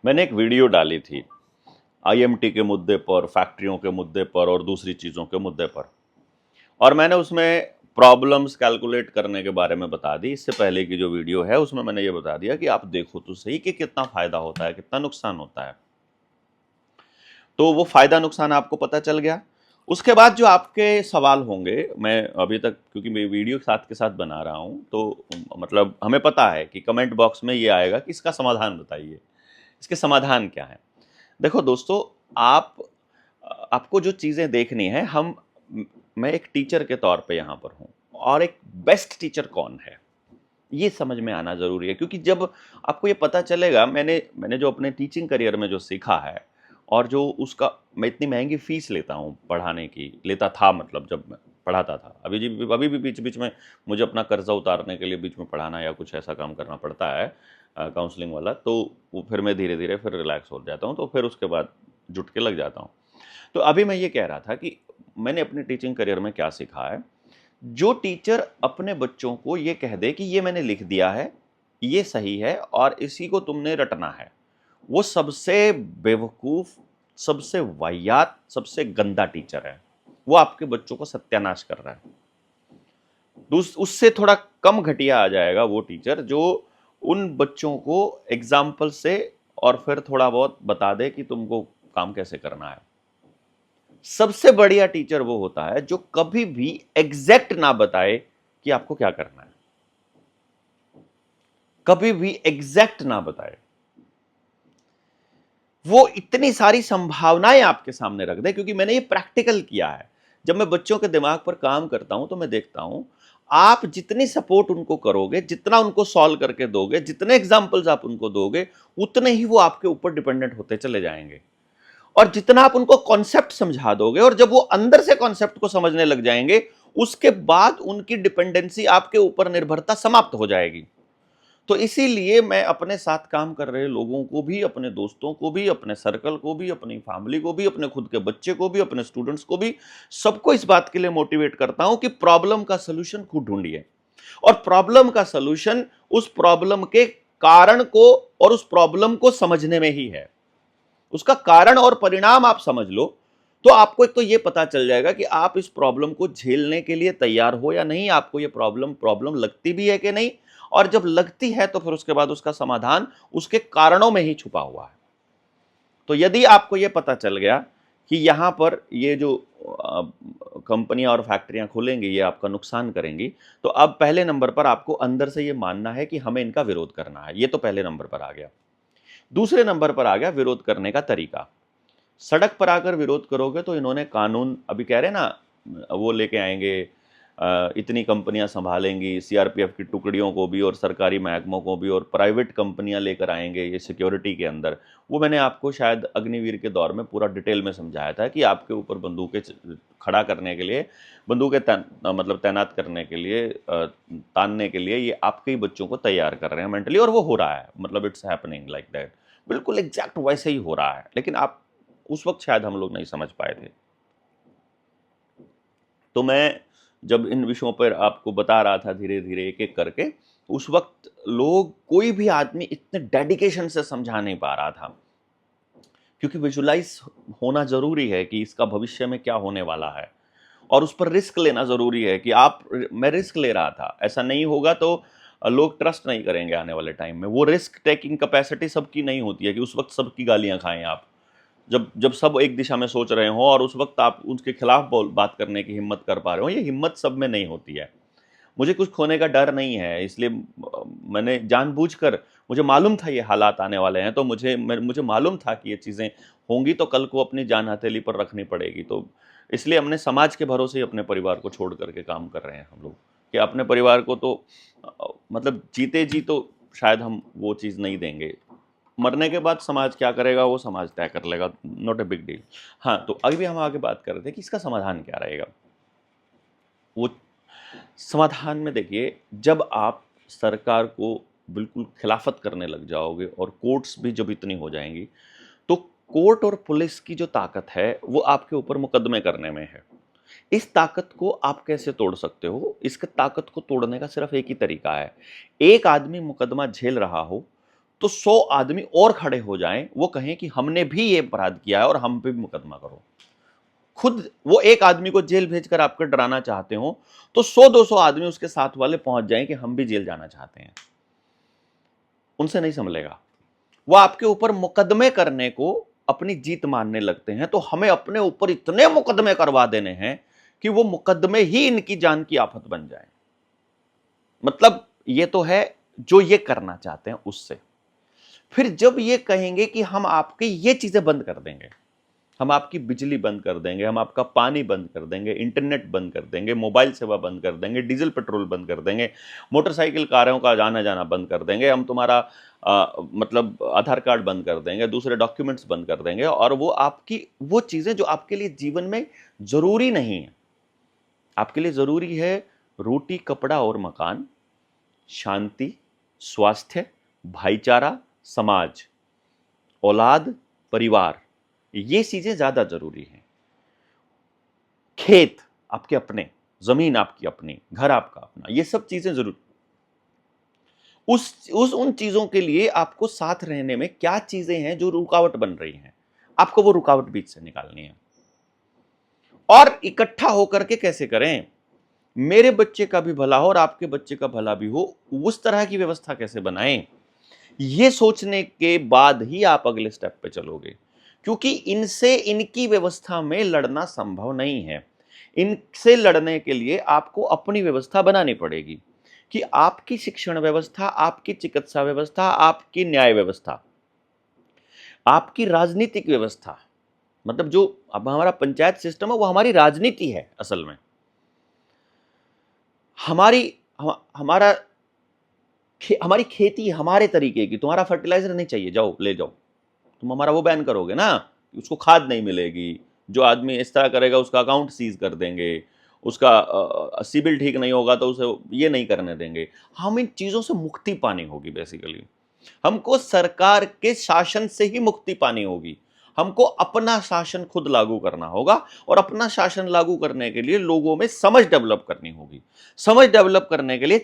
मैंने एक वीडियो डाली थी आईएमटी के मुद्दे पर, फैक्ट्रियों के मुद्दे पर और दूसरी चीज़ों के मुद्दे पर, और मैंने उसमें प्रॉब्लम्स कैलकुलेट करने के बारे में बता दी। इससे पहले की जो वीडियो है उसमें मैंने ये बता दिया कि आप देखो तो सही कि कितना फायदा होता है, कितना नुकसान होता है। तो वो फायदा नुकसान आपको पता चल गया। उसके बाद जो आपके सवाल होंगे, मैं अभी तक क्योंकि मैं वीडियो साथ के साथ बना रहा हूँ, तो मतलब हमें पता है कि कमेंट बॉक्स में ये आएगा कि इसका समाधान बताइए, इसके समाधान क्या है। देखो दोस्तों, आपको जो चीज़ें देखनी है, मैं एक टीचर के तौर पे यहाँ पर हूँ, और एक बेस्ट टीचर कौन है ये समझ में आना ज़रूरी है। क्योंकि जब आपको ये पता चलेगा, मैंने जो अपने टीचिंग करियर में जो सीखा है, और जो उसका मैं इतनी महंगी फ़ीस लेता हूँ पढ़ाने की, लेता था, मतलब जब मैं पढ़ाता था। अभी भी बीच-बीच में मुझे अपना कर्ज़ा उतारने के लिए बीच में पढ़ाना या कुछ ऐसा काम करना पड़ता है, काउंसलिंग वाला, तो वो फिर मैं धीरे-धीरे फिर रिलैक्स हो जाता हूँ, तो फिर उसके बाद जुट के लग जाता हूँ। तो अभी मैं ये कह रहा था कि मैंने अपने टीचिंग करियर में क्या सीखा है। जो टीचर अपने बच्चों को ये कह दे कि ये मैंने लिख दिया है, ये सही है और इसी को तुमने रटना है, वो सबसे बेवकूफ़, सबसे वाहियात, सबसे गंदा टीचर है। वो आपके बच्चों को सत्यानाश कर रहा है। उससे थोड़ा कम घटिया आ जाएगा वो टीचर जो उन बच्चों को एग्जाम्पल से और फिर थोड़ा बहुत बता दे कि तुमको काम कैसे करना है। सबसे बढ़िया टीचर वो होता है जो कभी भी एग्जैक्ट ना बताए कि आपको क्या करना है, कभी भी एग्जैक्ट ना बताए। वो इतनी सारी संभावनाएं आपके सामने रख दे, क्योंकि मैंने ये प्रैक्टिकल किया है। जब मैं बच्चों के दिमाग पर काम करता हूं तो मैं देखता हूं, आप जितनी सपोर्ट उनको करोगे, जितना उनको सॉल्व करके दोगे, जितने एग्जाम्पल्स आप उनको दोगे, उतने ही वो आपके ऊपर डिपेंडेंट होते चले जाएंगे। और जितना आप उनको कॉन्सेप्ट समझा दोगे, और जब वो अंदर से कॉन्सेप्ट को समझने लग जाएंगे, उसके बाद उनकी डिपेंडेंसी, आपके ऊपर निर्भरता समाप्त हो जाएगी। तो इसीलिए मैं अपने साथ काम कर रहे लोगों को भी, अपने दोस्तों को भी, अपने सर्कल को भी, अपनी फैमिली को भी, अपने खुद के बच्चे को भी, अपने स्टूडेंट्स को भी, सबको इस बात के लिए मोटिवेट करता हूं कि प्रॉब्लम का सलूशन खुद ढूंढिए। और प्रॉब्लम का सलूशन उस प्रॉब्लम के कारण को और उस प्रॉब्लम को समझने में ही है। उसका कारण और परिणाम आप समझ लो, तो आपको एक तो ये पता चल जाएगा कि आप इस प्रॉब्लम को झेलने के लिए तैयार हो या नहीं, आपको ये प्रॉब्लम लगती भी है कि नहीं, और जब लगती है तो फिर उसके बाद उसका समाधान उसके कारणों में ही छुपा हुआ है। तो यदि आपको ये पता चल गया कि यहां पर ये जो कंपनियां और फैक्ट्रियां खुलेंगी ये आपका नुकसान करेंगी, तो अब पहले नंबर पर आपको अंदर से ये मानना है कि हमें इनका विरोध करना है। ये तो पहले नंबर पर आ गया। दूसरे नंबर पर आ गया विरोध करने का तरीका। सड़क पर आकर विरोध करोगे तो इन्होंने कानून, अभी कह रहे ना, वो लेके आएंगे, इतनी कंपनियां संभालेंगी, सीआरपीएफ की टुकड़ियों को भी और सरकारी महकमों को भी, और प्राइवेट कंपनियां लेकर आएंगे ये सिक्योरिटी के अंदर। वो मैंने आपको शायद अग्निवीर के दौर में पूरा डिटेल में समझाया था कि आपके ऊपर बंदूकें खड़ा करने के लिए, बंदूकें मतलब तैनात करने के लिए, तानने के लिए ये आपके ही बच्चों को तैयार कर रहे हैं मेंटली, और वो हो रहा है, मतलब इट्स हैपनिंग लाइक दैट। बिल्कुल एग्जैक्ट वैसे ही हो रहा है, लेकिन आप उस वक्त शायद हम लोग नहीं समझ पाए थे। तो मैं जब इन विषयों पर आपको बता रहा था धीरे धीरे एक एक करके, उस वक्त लोग, कोई भी आदमी इतने डेडिकेशन से समझा नहीं पा रहा था, क्योंकि विजुलाइज होना जरूरी है कि इसका भविष्य में क्या होने वाला है, और उस पर रिस्क लेना जरूरी है कि मैं रिस्क ले रहा था, ऐसा नहीं होगा तो लोग ट्रस्ट नहीं करेंगे आने वाले टाइम में। वो रिस्क टेकिंग कैपेसिटी सबकी नहीं होती है कि उस वक्त सबकी गालियां खाएं आप, जब जब सब एक दिशा में सोच रहे हो और उस वक्त आप उसके खिलाफ बात करने की हिम्मत कर पा रहे हो। ये हिम्मत सब में नहीं होती है। मुझे कुछ खोने का डर नहीं है, इसलिए मैंने जानबूझकर, मुझे मालूम था ये हालात आने वाले हैं, तो मुझे मालूम था कि ये चीज़ें होंगी, तो कल को अपनी जान हथेली पर रखनी पड़ेगी। तो इसलिए हमने समाज के भरोसे ही अपने परिवार को छोड़ करके काम कर रहे हैं हम लोग, कि अपने परिवार को तो मतलब जीते जी तो शायद हम वो चीज़ नहीं देंगे, मरने के बाद समाज क्या करेगा वो समाज तय कर लेगा, नॉट ए बिग डील। हाँ, तो अभी हम आगे बात कर रहे थे कि इसका समाधान क्या रहेगा। वो समाधान में देखिए, जब आप सरकार को बिल्कुल खिलाफत करने लग जाओगे और कोर्ट्स भी जब इतनी हो जाएंगी, तो कोर्ट और पुलिस की जो ताकत है वो आपके ऊपर मुकदमे करने में है। इस ताकत को आप कैसे तोड़ सकते हो? इसके ताकत को तोड़ने का सिर्फ एक ही तरीका है। एक आदमी मुकदमा झेल रहा हो तो 100 आदमी और खड़े हो जाएं, वो कहें कि हमने भी ये अपराध किया है और हम पे भी मुकदमा करो। खुद वो एक आदमी को जेल भेजकर आपको डराना चाहते हो, तो 100-200 आदमी उसके साथ वाले पहुंच जाएं कि हम भी जेल जाना चाहते हैं। उनसे नहीं संभलेगा। वो आपके ऊपर मुकदमे करने को अपनी जीत मानने लगते हैं। तो हमें अपने ऊपर इतने मुकदमे करवा देने हैं कि वो मुकदमे ही इनकी जान की आफत बन जाए। मतलब ये तो है जो ये करना चाहते हैं उससे। फिर जब ये कहेंगे कि हम आपकी ये चीजें बंद कर देंगे, हम आपकी बिजली बंद कर देंगे, हम आपका पानी बंद कर देंगे, इंटरनेट बंद कर देंगे, मोबाइल सेवा बंद कर देंगे, डीजल पेट्रोल बंद कर देंगे, मोटरसाइकिल कारों का आना जाना बंद कर देंगे, हम तुम्हारा मतलब आधार कार्ड बंद कर देंगे, दूसरे डॉक्यूमेंट्स बंद कर देंगे, और वो आपकी वो चीजें जो आपके लिए जीवन में जरूरी नहीं है। आपके लिए जरूरी है रोटी, कपड़ा और मकान, शांति, स्वास्थ्य, भाईचारा, समाज, औलाद, परिवार, ये चीजें ज्यादा जरूरी हैं। खेत आपके अपने, जमीन आपकी अपनी, घर आपका अपना, ये सब चीजें जरूर। उस उन चीजों के लिए आपको साथ रहने में क्या चीजें हैं जो रुकावट बन रही हैं, आपको वो रुकावट बीच से निकालनी है। और इकट्ठा होकर के कैसे करें, मेरे बच्चे का भी भला हो और आपके बच्चे का भला भी हो, उस तरह की व्यवस्था कैसे बनाएं, ये सोचने के बाद ही आप अगले स्टेप पे चलोगे। क्योंकि इनसे, इनकी व्यवस्था में लड़ना संभव नहीं है। इनसे लड़ने के लिए आपको अपनी व्यवस्था बनानी पड़ेगी कि आपकी शिक्षण व्यवस्था, आपकी चिकित्सा व्यवस्था, आपकी न्याय व्यवस्था, आपकी राजनीतिक व्यवस्था, मतलब जो अब हमारा पंचायत सिस्टम है वो हमारी राजनीति है असल में। हमारा हमारी खेती हमारे तरीके की, तुम्हारा फर्टिलाइजर नहीं चाहिए, जाओ ले जाओ, तुम हमारा वो बैन करोगे ना, उसको खाद नहीं मिलेगी, जो आदमी इस तरह करेगा उसका अकाउंट सीज कर देंगे, उसका सिबिल ठीक नहीं होगा तो उसे ये नहीं करने देंगे। हम इन चीजों से मुक्ति पानी होगी। बेसिकली हमको सरकार के शासन से ही मुक्ति पानी होगी। हमको अपना शासन खुद लागू करना होगा, और अपना शासन लागू करने के लिए लोगों में समझ डेवलप करनी होगी। समझ डेवलप करने के लिए